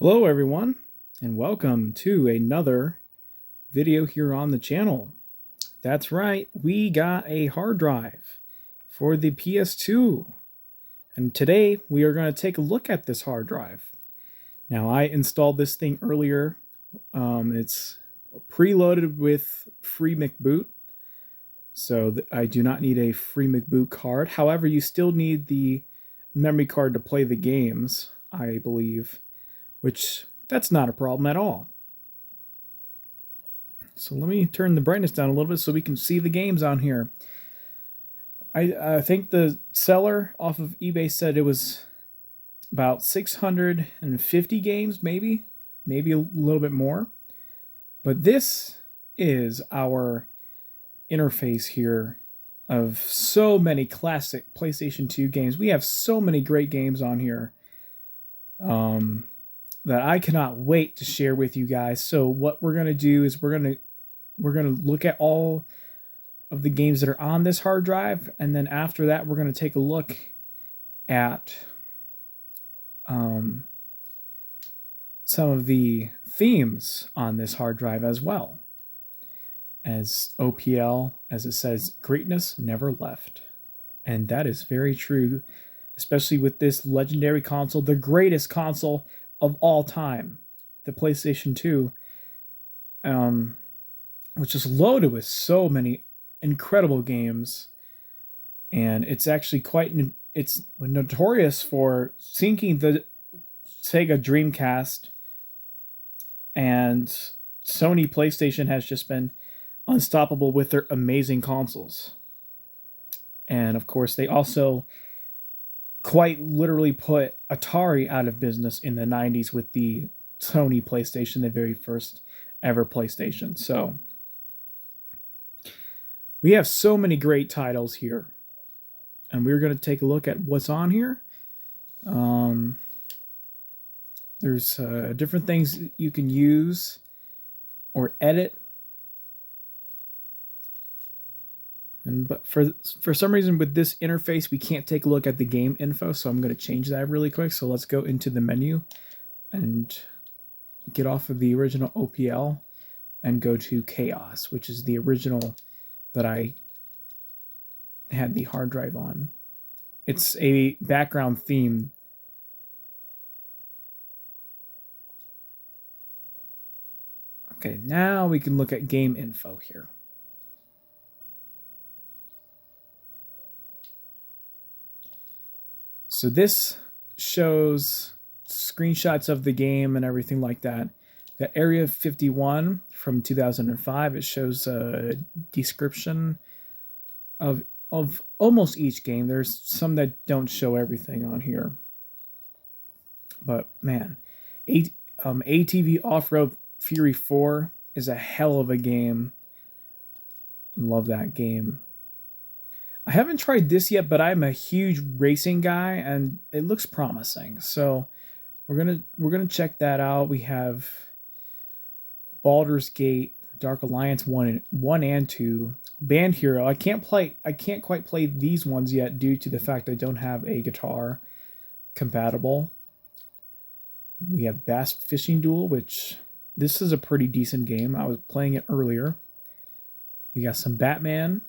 Hello everyone, and welcome to another video here on the channel. That's right, we got a hard drive for the PS2, and today we are going to take a look at this hard drive. Now, I installed this thing earlier. It's preloaded with free McBoot, so I do not need a free McBoot card. However, you still need the memory card to play the games, I believe, which that's not a problem at all. So let me turn the brightness down a little bit so we can see the games on here. I think the seller off of eBay said it was about 650 games, maybe a little bit more. But this is our interface here of so many classic PlayStation 2 games. We have so many great games on here. That I cannot wait to share with you guys. So what we're gonna do is we're gonna look at all of the games that are on this hard drive, and then after that we're gonna take a look at some of the themes on this hard drive as well. As OPL, as it says, greatness never left, and that is very true, especially with this legendary console, the greatest console of all time, the PlayStation 2, which is loaded with so many incredible games, and it's actually it's notorious for sinking the Sega Dreamcast, and Sony PlayStation has just been unstoppable with their amazing consoles. And of course, they also quite literally put Atari out of business in the 90s with the Sony PlayStation, the very first ever PlayStation. So we have so many great titles here, and we're going to take a look at what's on here. There's different things you can use or edit. But for some reason with this interface, we can't take a look at the game info, so I'm going to change that really quick. So let's go into the menu and get off of the original OPL and go to Chaos, which is the original that I had the hard drive on. It's a background theme. Okay, now we can look at game info here. So this shows screenshots of the game and everything like that. The Area 51 from 2005, it shows a description of almost each game. There's some that don't show everything on here. But man, ATV Off-Road Fury 4 is a hell of a game. Love that game. I haven't tried this yet, but I'm a huge racing guy, and it looks promising. So we're gonna check that out. We have Baldur's Gate, Dark Alliance 1 and 2, Band Hero. I can't quite play these ones yet due to the fact I don't have a guitar compatible. We have Bass Fishing Duel, which this is a pretty decent game. I was playing it earlier. We got some Batman,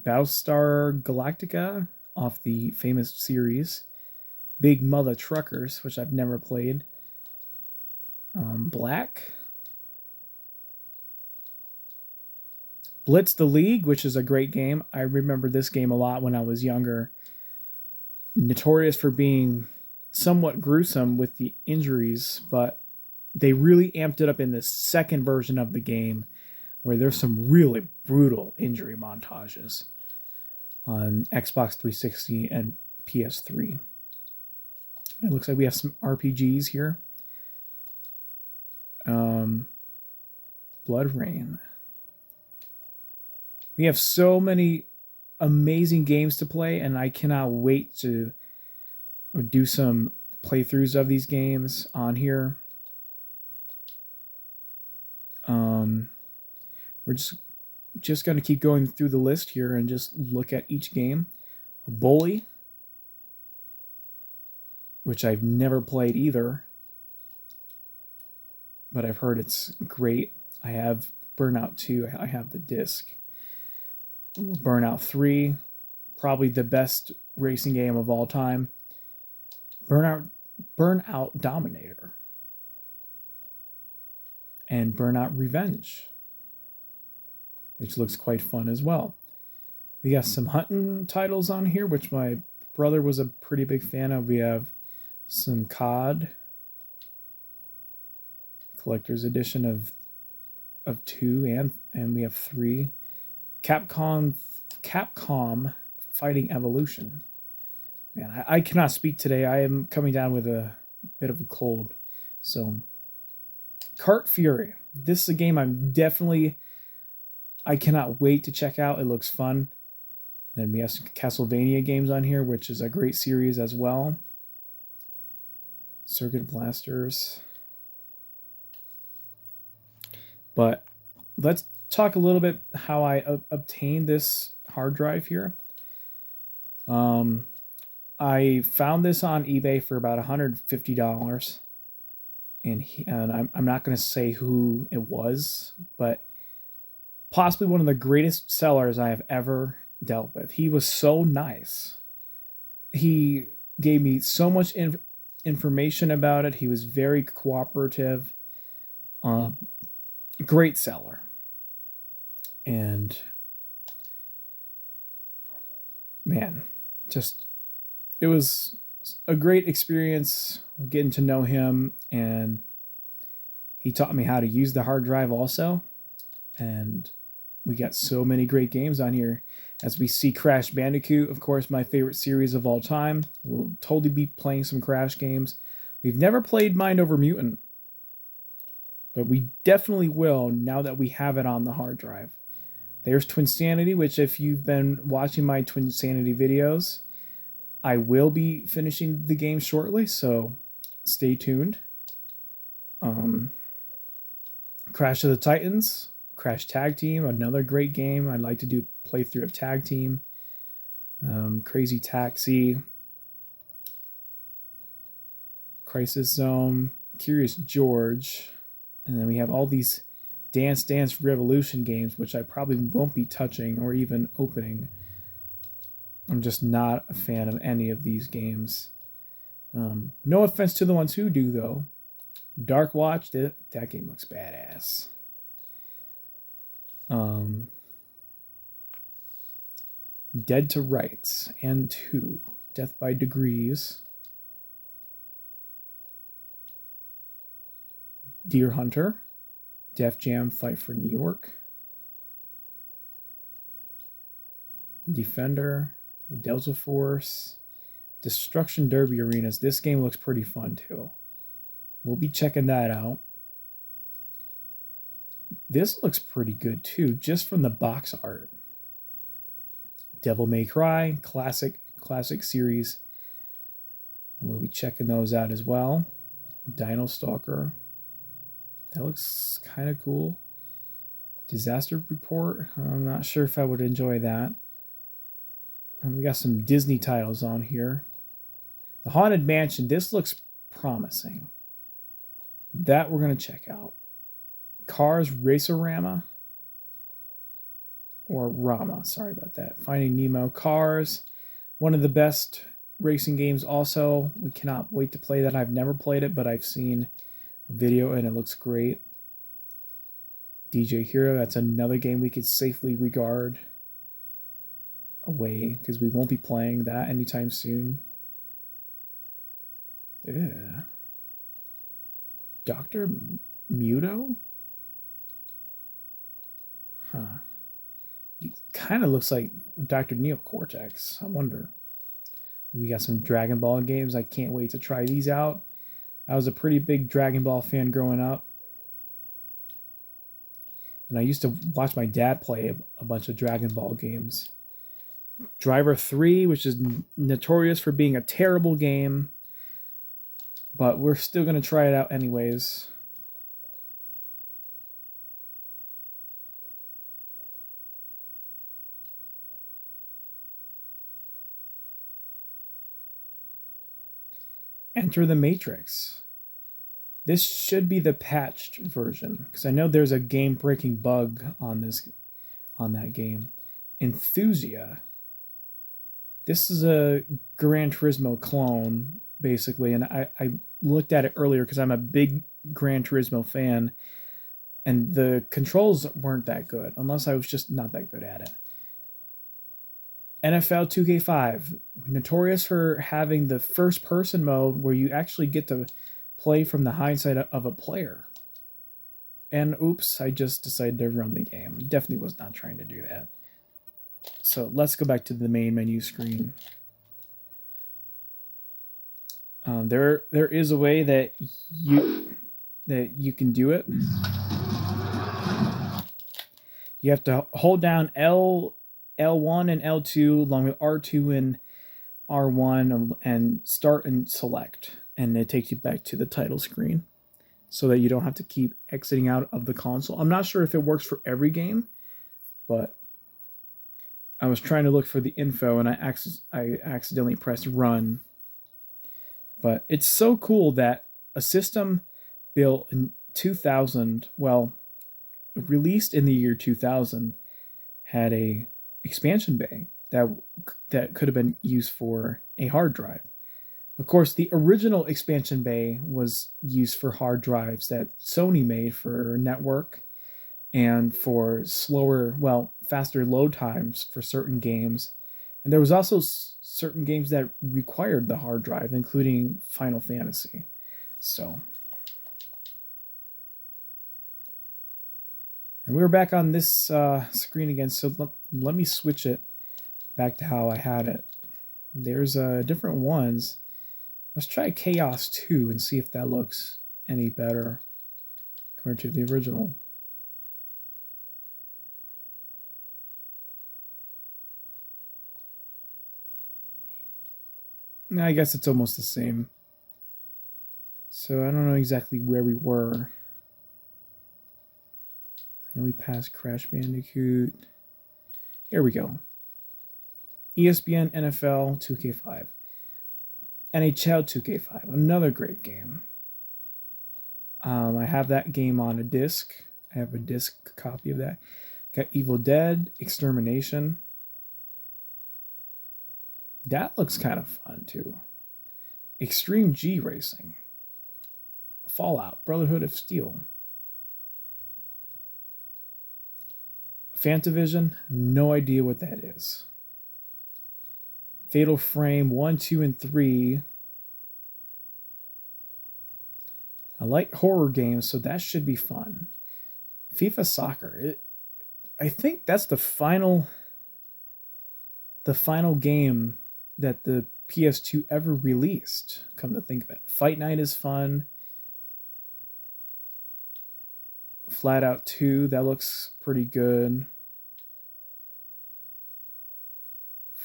Battlestar Galactica off the famous series, Big Mother Truckers, which I've never played, Black, Blitz the League, which is a great game. I remember this game a lot when I was younger. Notorious for being somewhat gruesome with the injuries, but they really amped it up in the second version of the game, where there's some really brutal injury montages on Xbox 360 and PS3. It looks like we have some RPGs here. Blood Rain. We have so many amazing games to play, and I cannot wait to do some playthroughs of these games on here. We're just going to keep going through the list here and just look at each game. Bully, which I've never played either. but I've heard it's great. I have Burnout 2, I have the disc. Burnout 3, probably the best racing game of all time. Burnout Dominator, and Burnout Revenge, which looks quite fun as well. We got some hunting titles on here, which my brother was a pretty big fan of. We have some COD collector's edition of 2, and we have 3. Capcom Fighting Evolution. Man, I cannot speak today. I am coming down with a bit of a cold. So, Kart Fury. This is a game I cannot wait to check out. It looks fun. Then we have some Castlevania games on here, which is a great series as well. Circuit Blasters. But let's talk a little bit how I obtained this hard drive here. I found this on eBay for about $150, and I'm not going to say who it was, but possibly one of the greatest sellers I have ever dealt with. He was so nice. He gave me so much information about it. He was very cooperative. Great seller. And man, just it was a great experience getting to know him, and he taught me how to use the hard drive also. And we got so many great games on here. As we see Crash Bandicoot, of course, my favorite series of all time. We'll totally be playing some Crash games. We've never played Mind Over Mutant, but we definitely will now that we have it on the hard drive. There's Twinsanity, which if you've been watching my Twinsanity videos, I will be finishing the game shortly, so stay tuned. Crash of the Titans, Crash Tag Team, another great game. I'd like to do a playthrough of Tag Team. Crazy Taxi, Crisis Zone, Curious George, and then we have all these Dance Dance Revolution games, which I probably won't be touching or even opening. I'm just not a fan of any of these games. No offense to the ones who do, though. Dark Watch, that game looks badass. Dead to Rights and 2, Death by Degrees. Deer Hunter, Def Jam Fight for New York. Defender, Delta Force, Destruction Derby Arenas. This game looks pretty fun too. We'll be checking that out. This looks pretty good too, just from the box art. Devil May Cry, classic series. We'll be checking those out as well. Dino Stalker. That looks kind of cool. Disaster Report. I'm not sure if I would enjoy that. And we got some Disney titles on here. The Haunted Mansion. This looks promising. That we're going to check out. Cars Racerama. Or Rama. Sorry about that. Finding Nemo. Cars. One of the best racing games also. We cannot wait to play that. I've never played it, but I've seen video and it looks great. DJ Hero, that's another game we could safely regard away because we won't be playing that anytime soon. Yeah. Dr. Muto? Huh. He kind of looks like Dr. Neocortex. I wonder. We got some Dragon Ball games. I can't wait to try these out. I was a pretty big Dragon Ball fan growing up. And I used to watch my dad play a bunch of Dragon Ball games. Driver 3, which is notorious for being a terrible game. But we're still going to try it out anyways. Enter the Matrix. This should be the patched version because I know there's a game-breaking bug on that game. Enthusia. This is a Gran Turismo clone, basically, and I looked at it earlier because I'm a big Gran Turismo fan, and the controls weren't that good, unless I was just not that good at it. NFL 2K5, notorious for having the first person mode where you actually get to play from the hindsight of a player. And oops, I just decided to run the game. Definitely was not trying to do that. So let's go back to the main menu screen. There is a way that you can do it. You have to hold down L1 and L2 along with R2 and R1 and start and select, and it takes you back to the title screen so that you don't have to keep exiting out of the console. I'm not sure if it works for every game, but I was trying to look for the info and I accidentally pressed run. But it's so cool that a system built in 2000, well, released in the year 2000, had a expansion bay that could have been used for a hard drive. Of course, the original expansion bay was used for hard drives that Sony made for network and for faster load times for certain games. And there was also certain games that required the hard drive, including Final Fantasy. So, and we were back on this screen again, so let me switch it back to how I had it. There's different ones. Let's try Chaos 2 and see if that looks any better compared to the original. I guess it's almost the same. So I don't know exactly where we were. And we passed Crash Bandicoot. Here we go. ESPN NFL 2K5. NHL 2K5. Another great game. I have that game on a disc. I have a disc copy of that. Got Evil Dead, Extermination. That looks kind of fun too. Extreme G Racing. Fallout, Brotherhood of Steel. Fantavision, no idea what that is. Fatal Frame 1, 2, and 3. I like horror games, so that should be fun. FIFA Soccer. I think that's the final game that the PS2 ever released, come to think of it. Fight Night is fun. Flat Out 2, that looks pretty good.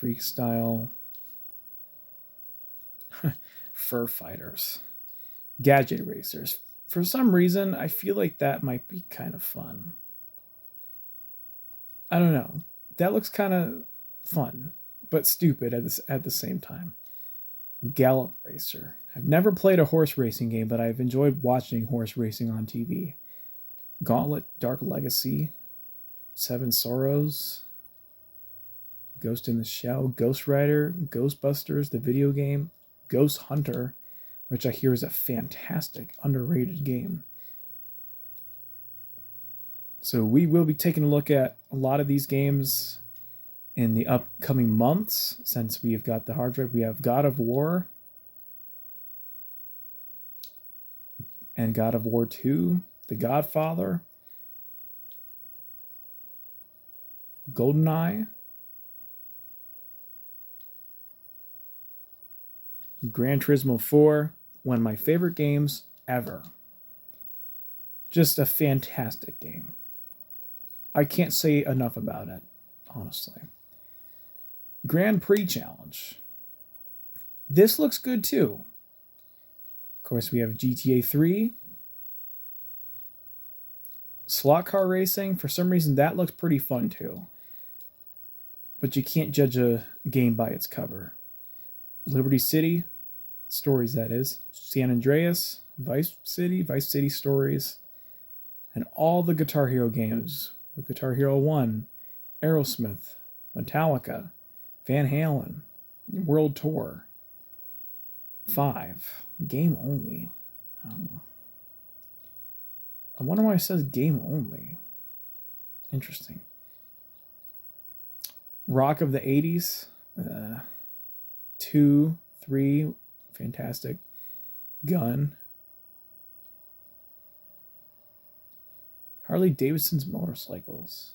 Freestyle. Fur Fighters. Gadget Racers. For some reason, I feel like that might be kind of fun. I don't know. That looks kind of fun, but stupid at the same time. Gallop Racer. I've never played a horse racing game, but I've enjoyed watching horse racing on TV. Gauntlet, Dark Legacy, Seven Sorrows, Ghost in the Shell, Ghost Rider, Ghostbusters, the video game, Ghost Hunter, which I hear is a fantastic, underrated game. So we will be taking a look at a lot of these games in the upcoming months, since we've got the hard drive. We have God of War and God of War 2, The Godfather, GoldenEye, Gran Turismo 4, one of my favorite games ever. Just a fantastic game. I can't say enough about it, honestly. Grand Prix Challenge. This looks good too. Of course, we have GTA 3. Slot car racing. For some reason, that looks pretty fun too. But you can't judge a game by its cover. Liberty City. Stories, that is. San Andreas. Vice City Stories, and all the Guitar Hero games. Guitar Hero 1, Aerosmith, Metallica, Van Halen, World Tour. 5, game only. I wonder why it says game only. Interesting. Rock of the 80s. 2, 3, fantastic. Gun. Harley Davidson's motorcycles.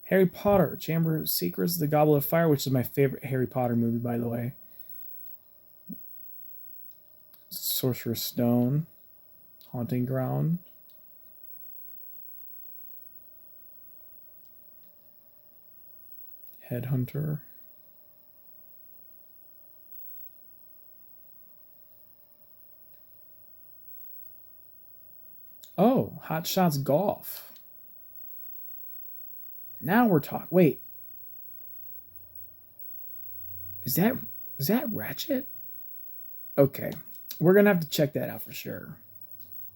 Harry Potter, Chamber of Secrets, The Goblet of Fire, which is my favorite Harry Potter movie, by the way. Sorcerer's Stone, Haunting Ground. Headhunter. Oh, Hot Shots Golf. Now we're talking. Wait. Is that Ratchet? Okay. We're going to have to check that out for sure.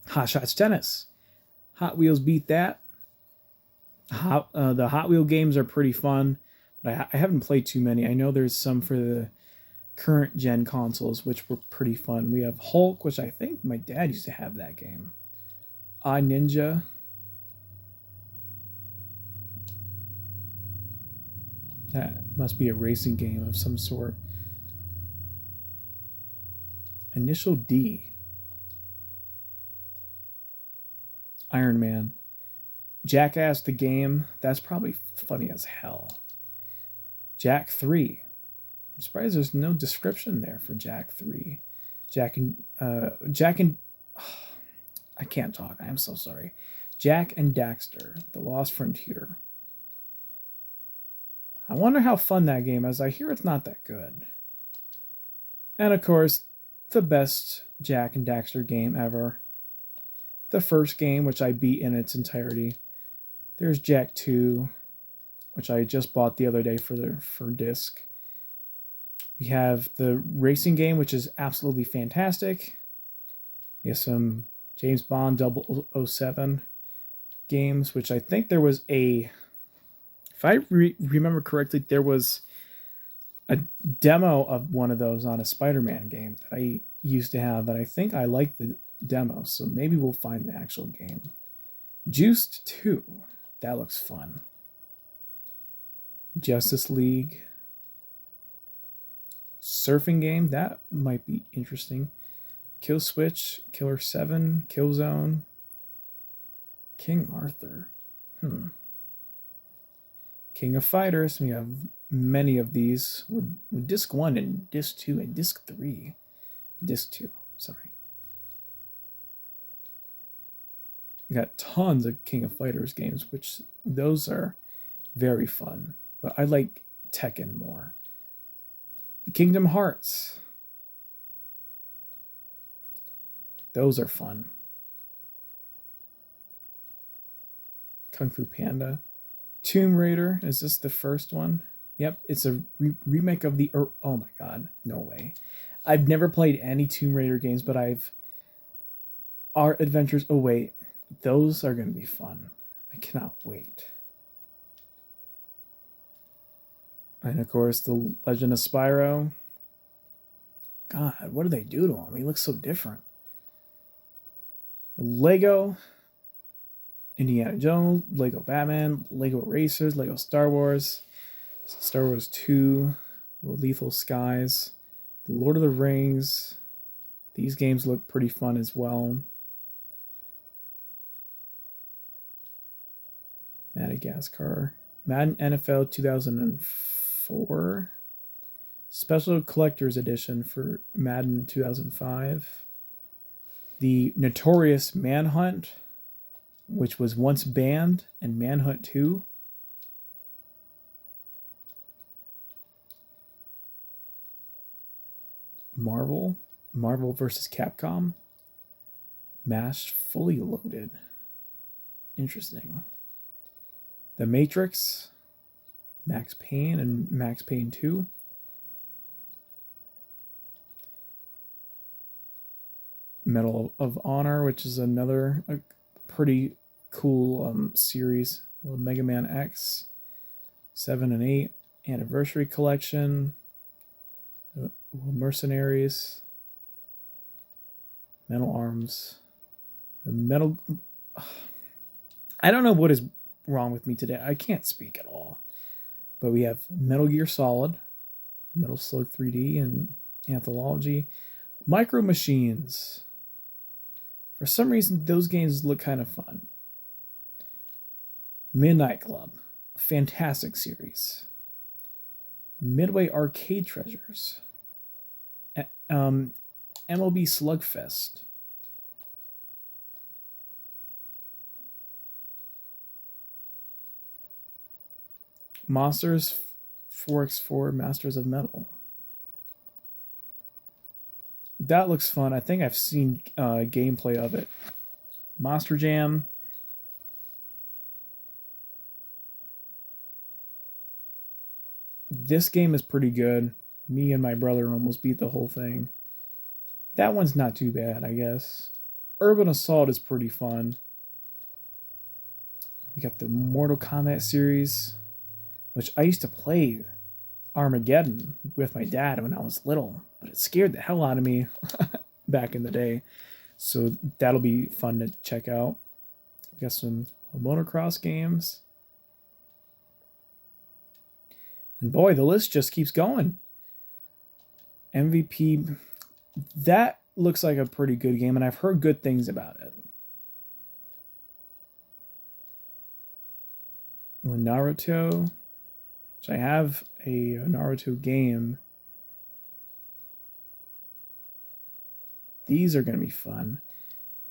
Hot Shots Tennis. Hot Wheels beat that. The Hot Wheel games are pretty fun, but I haven't played too many. I know there's some for the current gen consoles, which were pretty fun. We have Hulk, which I think my dad used to have that game. Ninja. That must be a racing game of some sort. Initial D. Iron Man. Jackass the game. That's probably funny as hell. Jack 3. I'm surprised there's no description there for Jack 3. Jack and I can't talk. I am so sorry. Jack and Daxter, The Lost Frontier. I wonder how fun that game is. I hear it's not that good. And of course, the best Jack and Daxter game ever. The first game, which I beat in its entirety. There's Jack 2, which I just bought the other day for disc. We have the racing game, which is absolutely fantastic. We have some James Bond 007 games, which I think there was if I remember correctly, there was a demo of one of those on a Spider-Man game that I used to have, and I think I liked the demo, so maybe we'll find the actual game. Juiced 2. That looks fun. Justice League. Surfing game. That might be interesting. Kill Switch. Killer 7. Killzone. King Arthur. King of Fighters. We have many of these. With Disc 1 and Disc 2 and Disc 3. Disc 2. Sorry. We got tons of King of Fighters games, which those are very fun. But I like Tekken more. Kingdom Hearts. Those are fun. Kung Fu Panda. Tomb Raider. Is this the first one? Yep, it's a remake of the... oh my god, no way. I've never played any Tomb Raider games, but Our Adventures... oh wait, those are going to be fun. I cannot wait. And of course, The Legend of Spyro. God, what do they do to him? He looks so different. Lego. Indiana Jones, Lego Batman, Lego Racers, Lego Star Wars, Star Wars 2, Lethal Skies, The Lord of the Rings. These games look pretty fun as well. Madagascar. Madden NFL 2004. Special Collector's Edition for Madden 2005. The Notorious Manhunt, which was once banned, and Manhunt 2. Marvel vs. Capcom. MASH Fully Loaded. Interesting. The Matrix. Max Payne and Max Payne 2. Medal of Honor, which is another pretty cool series. Mega Man X, 7 and 8, Anniversary Collection, Mercenaries, Metal Arms, Metal. I don't know what is wrong with me today. I can't speak at all. But we have Metal Gear Solid, Metal Slug 3D, and Anthology. Micro Machines. For some reason, those games look kind of fun. Midnight Club, a fantastic series. Midway Arcade Treasures. MLB Slugfest. Monsters 4x4 Masters of Metal. That looks fun. I think I've seen gameplay of it. Monster Jam. This game is pretty good. Me and my brother almost beat the whole thing. That one's not too bad, I guess. Urban Assault is pretty fun. We got the Mortal Kombat series, which I used to play Armageddon with my dad when I was little, but it scared the hell out of me back in the day. So that'll be fun to check out. We got some motocross games. And boy, the list just keeps going. MVP, that looks like a pretty good game, and I've heard good things about it. Naruto, which I have a Naruto game. These are going to be fun.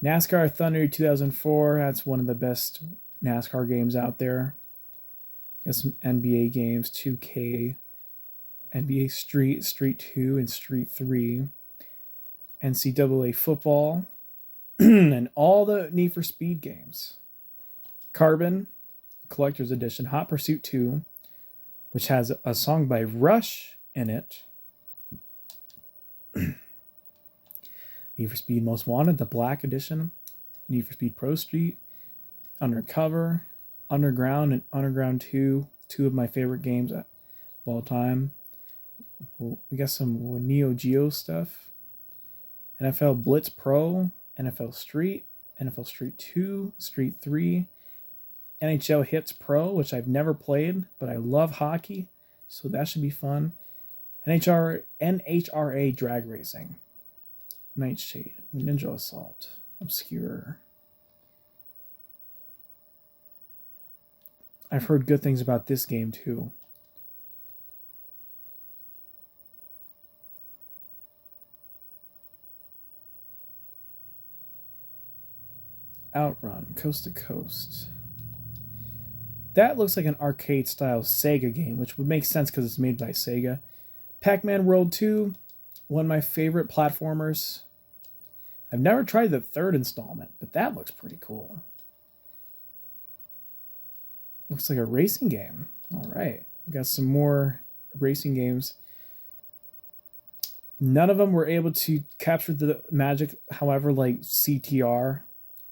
NASCAR Thunder 2004, that's one of the best NASCAR games out there. Got some NBA games, 2K, NBA Street, Street 2, and Street 3, NCAA football, and all the Need for Speed games. Carbon, Collector's Edition, Hot Pursuit 2, which has a song by Rush in it. Need for Speed Most Wanted, the Black Edition, Need for Speed Pro Street, Undercover, Underground, and Underground 2, two of my favorite games of all time. We got some Neo Geo stuff. NFL Blitz Pro, NFL Street 2, Street 3, NHL Hits Pro, which I've never played, but I love hockey, so that should be fun. NHRA Drag Racing, Nightshade, Ninja Assault, Obscure. I've heard good things about this game too. Outrun, Coast to Coast. That looks like an arcade style Sega game, which would make sense because it's made by Sega. Pac-Man World 2, one of my favorite platformers. I've never tried the third installment, but that looks pretty cool. Looks like a racing game. All right, we got some more racing games. None of them were able to capture the magic, however, like CTR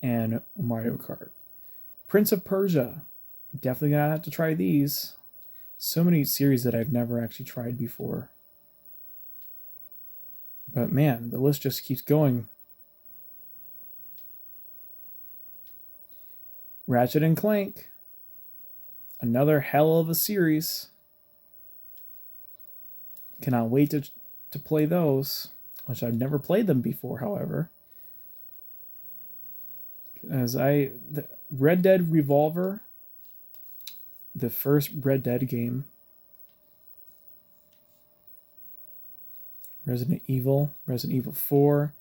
and Mario Kart. Prince of Persia. Definitely gonna have to try these. So many series that I've never actually tried before. But man, the list just keeps going. Ratchet and Clank. Another hell of a series. Cannot wait to play those, which I've never played them before, however. The Red Dead Revolver, the first Red Dead game. Resident Evil 4.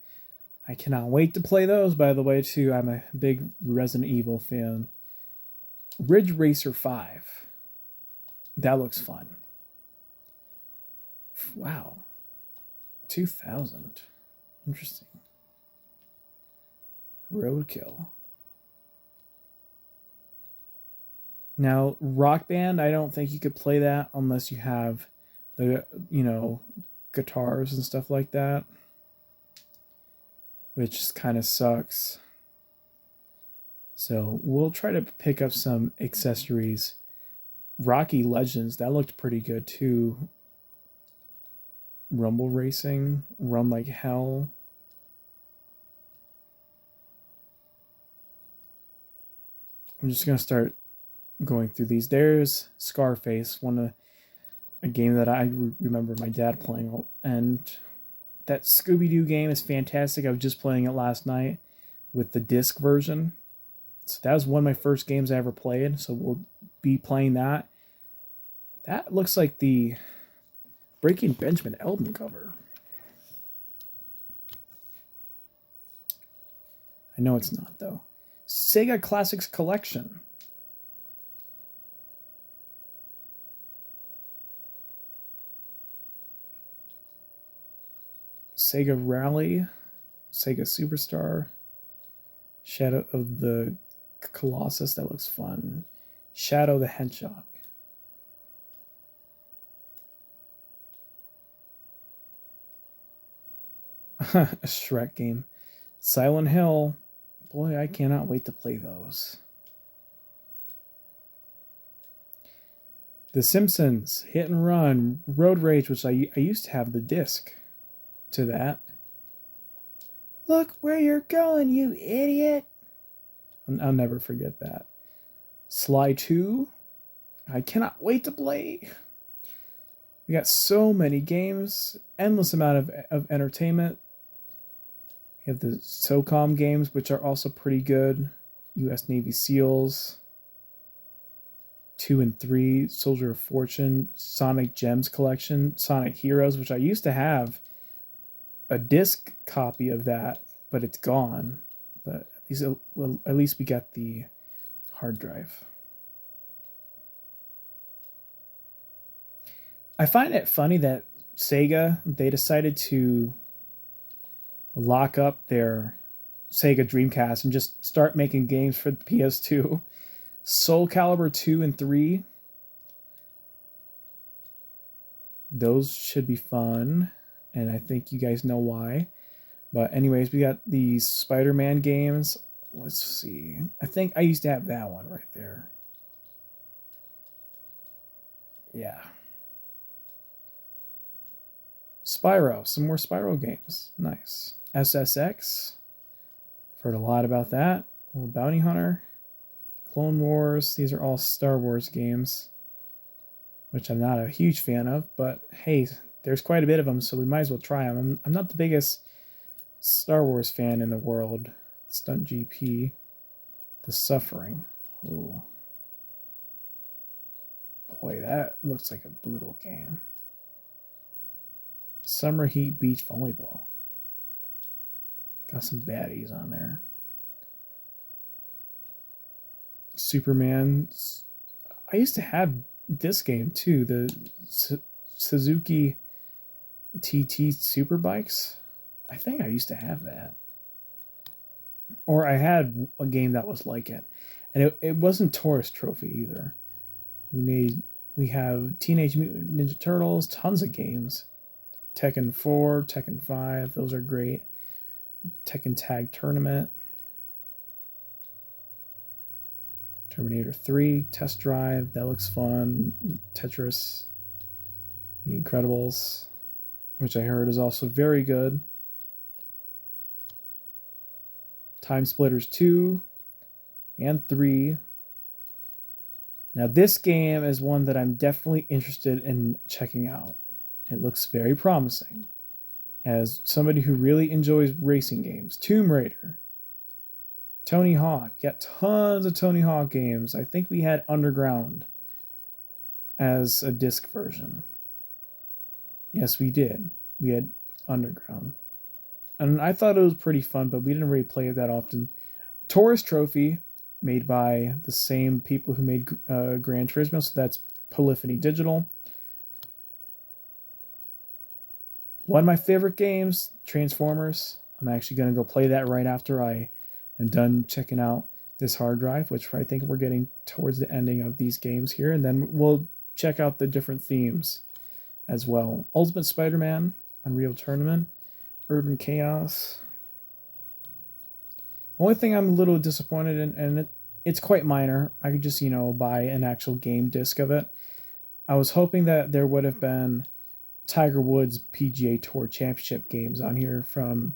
I cannot wait to play those, by the way, too. I'm a big Resident Evil fan. Ridge Racer 5. That looks fun. Wow. 2000. Interesting. Roadkill. Now, Rock Band, I don't think you could play that unless you have the, guitars and stuff like that. which kind of sucks. So we'll try to pick up some accessories. Rocky Legends, that looked pretty good too. Rumble Racing, Run Like Hell. I'm just going to start going through these. There's Scarface, a game that I remember my dad playing, and that Scooby-Doo game is fantastic. I was just playing it last night with the disc version. So that was one of my first games I ever played, so we'll be playing that. That looks like the Breaking Benjamin album cover. I know it's not, though. Sega Classics Collection. Sega Rally, Sega Superstar, Shadow of the Colossus, that looks fun. Shadow the Hedgehog. A Shrek game. Silent Hill. Boy, I cannot wait to play those. The Simpsons, Hit and Run, Road Rage, which I used to have the disc to that. Look where you're going, you idiot. I'll never forget that. Sly 2. I cannot wait to play. We got so many games, endless amount of entertainment. We have the SOCOM games, which are also pretty good. U.S. Navy SEALs. 2 and 3, Soldier of Fortune, Sonic Gems Collection, Sonic Heroes, which I used to have a disc copy of that, but it's gone. But at least we got the hard drive. I find it funny that Sega, they decided to lock up their Sega Dreamcast and just start making games for the PS2. Soul Calibur 2 and 3. Those should be fun, and I think you guys know why. But anyways, we got these Spider-Man games. Let's see. I think I used to have that one right there. Yeah. Spyro. Some more Spyro games. Nice. SSX. Heard a lot about that. Bounty Hunter. Clone Wars. These are all Star Wars games, which I'm not a huge fan of, but hey, there's quite a bit of them, so we might as well try them. I'm not the biggest Star Wars fan in the world. Stunt GP. The Suffering. Ooh. Boy, that looks like a brutal game. Summer Heat Beach Volleyball. Got some baddies on there. Superman. I used to have this game too, the Suzuki TT Superbikes. I think I used to have that. Or I had a game that was like it. And it wasn't Taurus Trophy either. We have Teenage Mutant Ninja Turtles, tons of games. Tekken 4, Tekken 5, those are great. Tekken Tag Tournament. Terminator 3, Test Drive, that looks fun. Tetris, The Incredibles, which I heard is also very good. Time Splitters 2 and 3. Now this game is one that I'm definitely interested in checking out. It looks very promising. As somebody who really enjoys racing games, Tomb Raider, Tony Hawk, got tons of Tony Hawk games. I think we had Underground as a disc version. Yes, we did. We had Underground. And I thought it was pretty fun, but we didn't really play it that often. Taurus Trophy, made by the same people who made Gran Turismo, so that's Polyphony Digital. One of my favorite games, Transformers. I'm actually going to go play that right after I am done checking out this hard drive, which I think we're getting towards the ending of these games here. And then we'll check out the different themes as well. Ultimate Spider-Man, Unreal Tournament, Urban Chaos. Only thing I'm a little disappointed in, and it's quite minor. I could just, buy an actual game disc of it. I was hoping that there would have been Tiger Woods PGA Tour Championship games on here from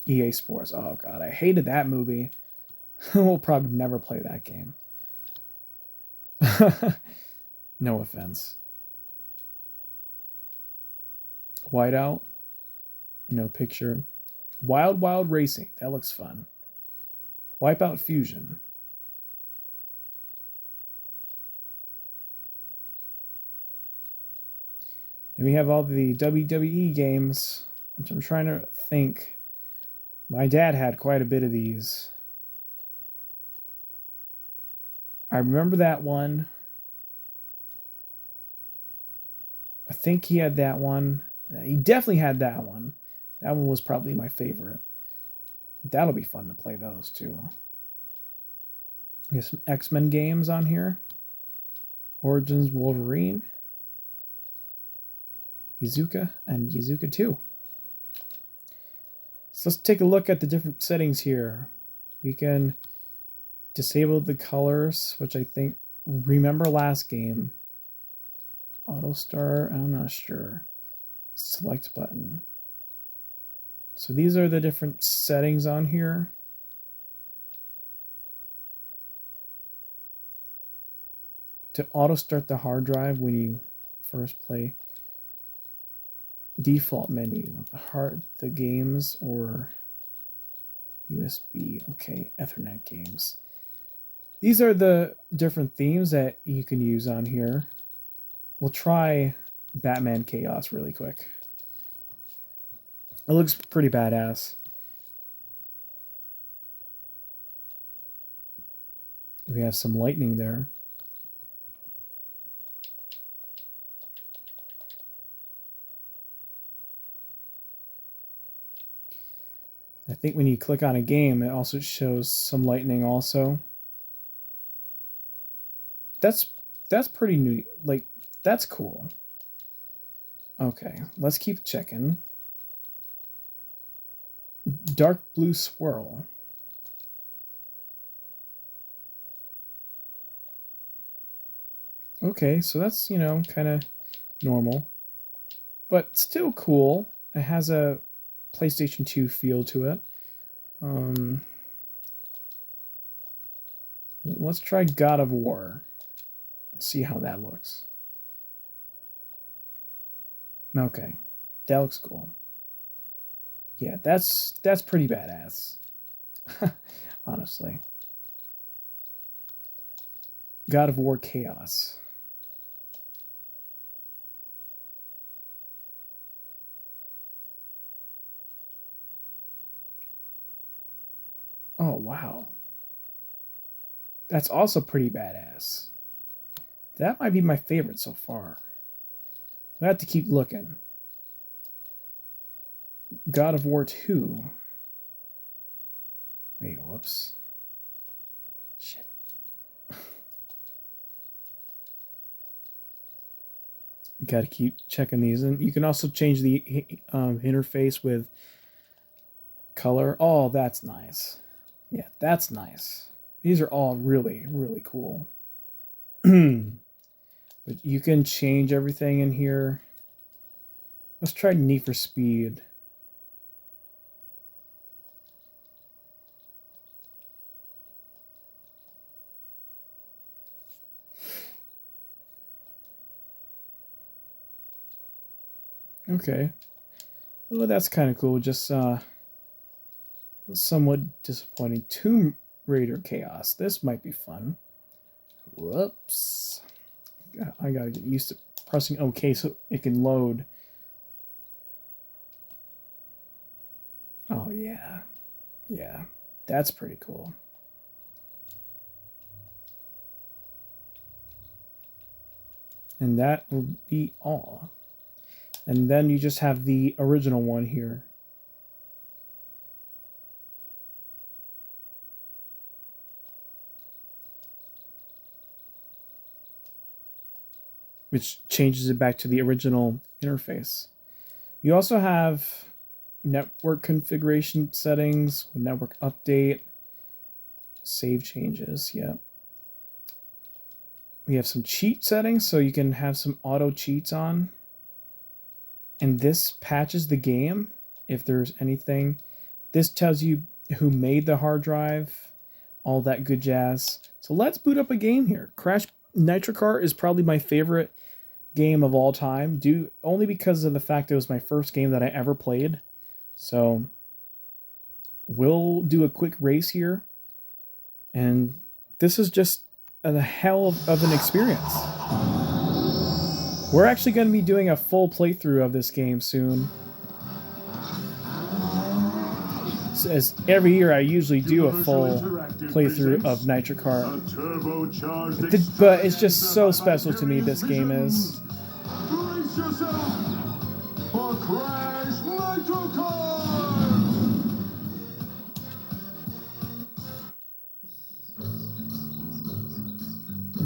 EA Sports. Oh god, I hated that movie. We'll probably never play that game. No offense. Whiteout. No picture. Wild Wild Racing. That looks fun. Wipeout Fusion. And we have all the WWE games, which I'm trying to think. My dad had quite a bit of these. I remember that one. I think he had that one. He definitely had that one. That one was probably my favorite. That'll be fun to play those too. We have some X-Men games on here. Origins Wolverine. Yuzuka and Yuzuka 2. So let's take a look at the different settings here. We can disable the colors, which I think, remember last game. Auto start, I'm not sure. Select button. So these are the different settings on here. To auto start the hard drive when you first play. Default menu, the games, or USB, okay, Ethernet games. These are the different themes that you can use on here. We'll try Batman Chaos really quick. It looks pretty badass. We have some lightning there. I think when you click on a game, it also shows some lightning also. That's pretty new. Like, that's cool. Okay, let's keep checking. Dark blue swirl. Okay, so that's, kind of normal. But still cool. It has a PlayStation 2 feel to it. Let's try God of War. Let's see how that looks. Okay, that looks cool. Yeah, that's pretty badass. Honestly. God of War Chaos. Oh, wow. That's also pretty badass. That might be my favorite so far. I have to keep looking. God of War 2. Wait, whoops. Shit. Gotta keep checking these. And you can also change the interface with color. Oh, that's nice. Yeah, that's nice. These are all really, really cool. But you can change everything in here. Let's try Need for Speed. Okay. Well, that's kind of cool. Just somewhat disappointing. Tomb Raider Chaos. This might be fun. Whoops. I gotta get used to pressing OK so it can load. Oh, yeah. Yeah. That's pretty cool. And that will be all. And then you just have the original one here. Which changes it back to the original interface. You also have network configuration settings, network update, Save changes, yeah. We have some cheat settings, so you can have some auto cheats on. And this patches the game if there's anything. This tells you who made the hard drive, all that good jazz. So let's boot up a game here. Crash Nitro Kart is probably my favorite game of all time, only because of the fact it was my first game that I ever played. So we'll do a quick race here. And this is just a hell of an experience. We're actually going to be doing a full playthrough of this game soon. So as every year I usually do a full playthrough of Nitro Kart. But it's just so special to me, this game is. Brace yourself for Crash Nitro Kart!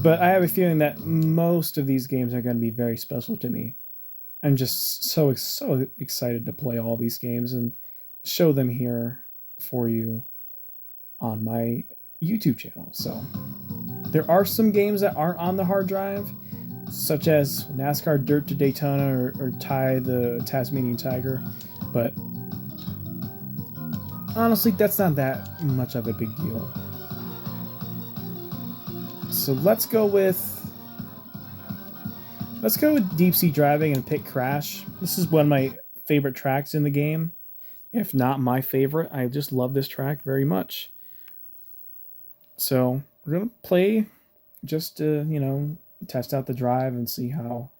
But I have a feeling that most of these games are going to be very special to me. I'm just so excited to play all these games and show them here for you on my YouTube channel. So there are some games that aren't on the hard drive, such as NASCAR Dirt to Daytona or Ty the Tasmanian Tiger. But honestly, that's not that much of a big deal. So let's go with deep sea driving and pick Crash. This is one of my favorite tracks in the game, if not my favorite. I just love this track very much. So we're gonna play just to test out the drive and see how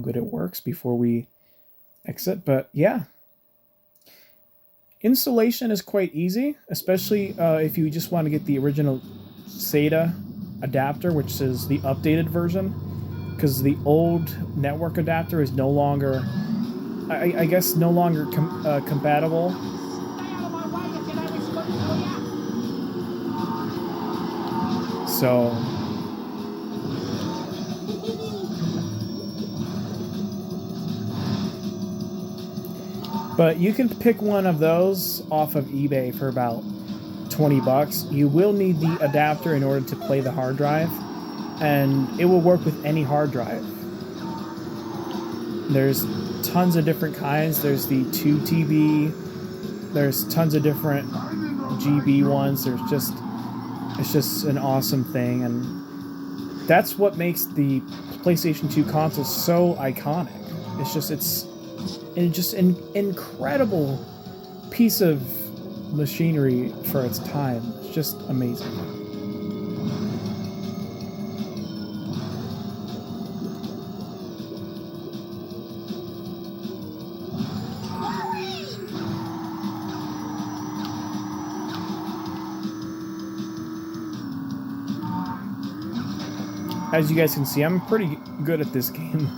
good it works before we exit. But yeah, installation is quite easy, especially if you just want to get the original SATA adapter, which is the updated version, because the old network adapter is no longer, I guess, no longer compatible. So but you can pick one of those off of eBay for about $20. You will need the adapter in order to play the hard drive, and it will work with any hard drive. There's tons of different kinds. There's the 2 TB. There's tons of different GB ones. It's just an awesome thing, and that's what makes the PlayStation 2 console so iconic. It's just an incredible piece of machinery for its time. It's just amazing. As you guys can see, I'm pretty good at this game.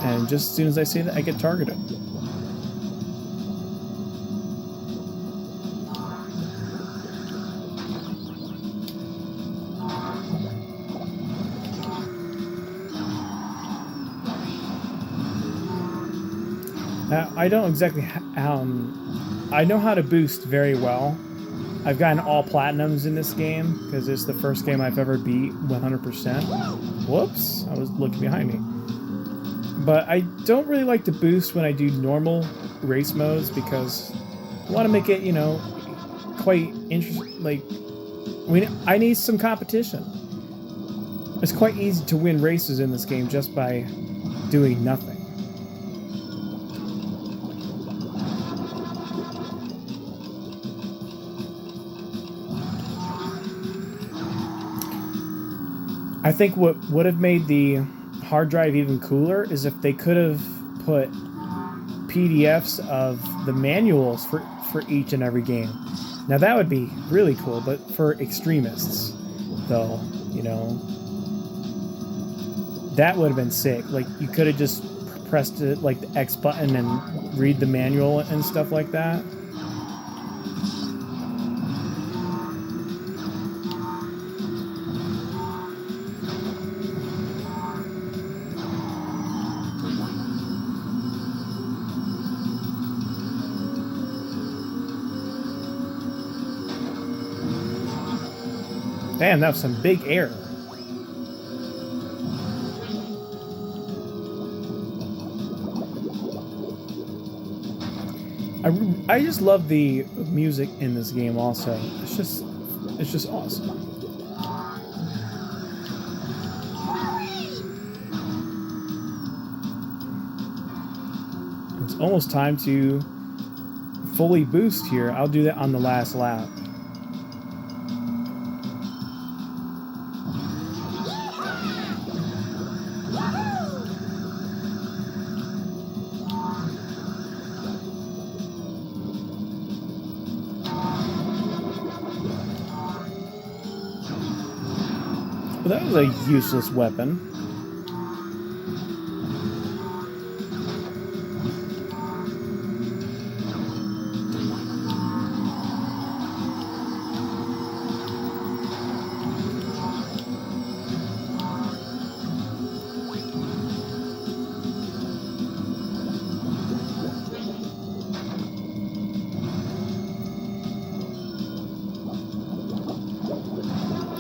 And just as soon as I say that, I get targeted. Now, I don't exactly I know how to boost very well. I've gotten all platinums in this game because it's the first game I've ever beat 100%. Whoops, I was looking behind me. But I don't really like to boost when I do normal race modes because I want to make it, quite interesting. Like, I need some competition. It's quite easy to win races in this game just by doing nothing. I think what would have made the hard drive even cooler is if they could have put PDFs of the manuals for each and every game. Now that would be really cool, but for extremists, though, that would have been sick. Like, you could have just pressed it, like the X button, and read the manual and stuff like that. Damn, that was some big air. I just love the music in this game also. It's just awesome. It's almost time to fully boost here. I'll do that on the last lap. Well, that was a useless weapon.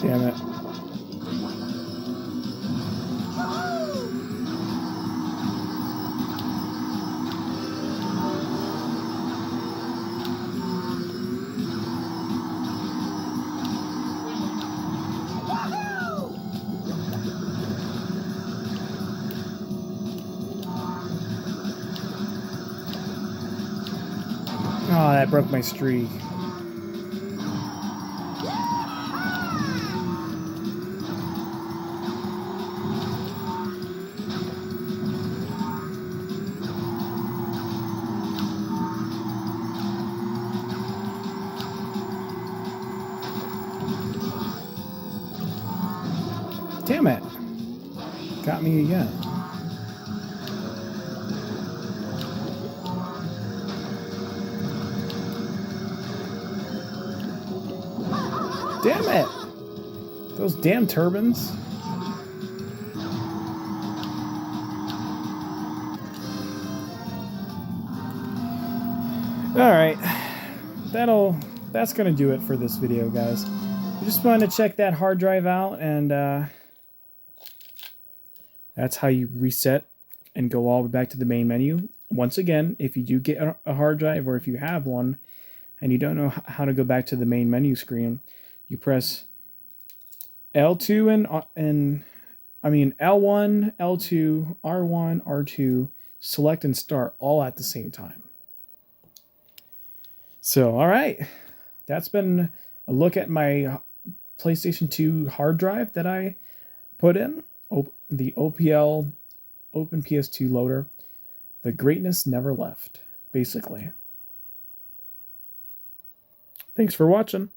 Damn it. Oh, that broke my streak. Damn it. Got me again. Damn it. Those damn turbines. Alright. That's gonna do it for this video, guys. I just wanted to check that hard drive out, and that's how you reset and go all the way back to the main menu. Once again, if you do get a hard drive, or if you have one and you don't know how to go back to the main menu screen, you press L2 and L1, L2, R1, R2, select and start all at the same time. So, all right, that's been a look at my PlayStation 2 hard drive that I put in, the OPL Open PS2 loader. The greatness never left, basically. Thanks for watching.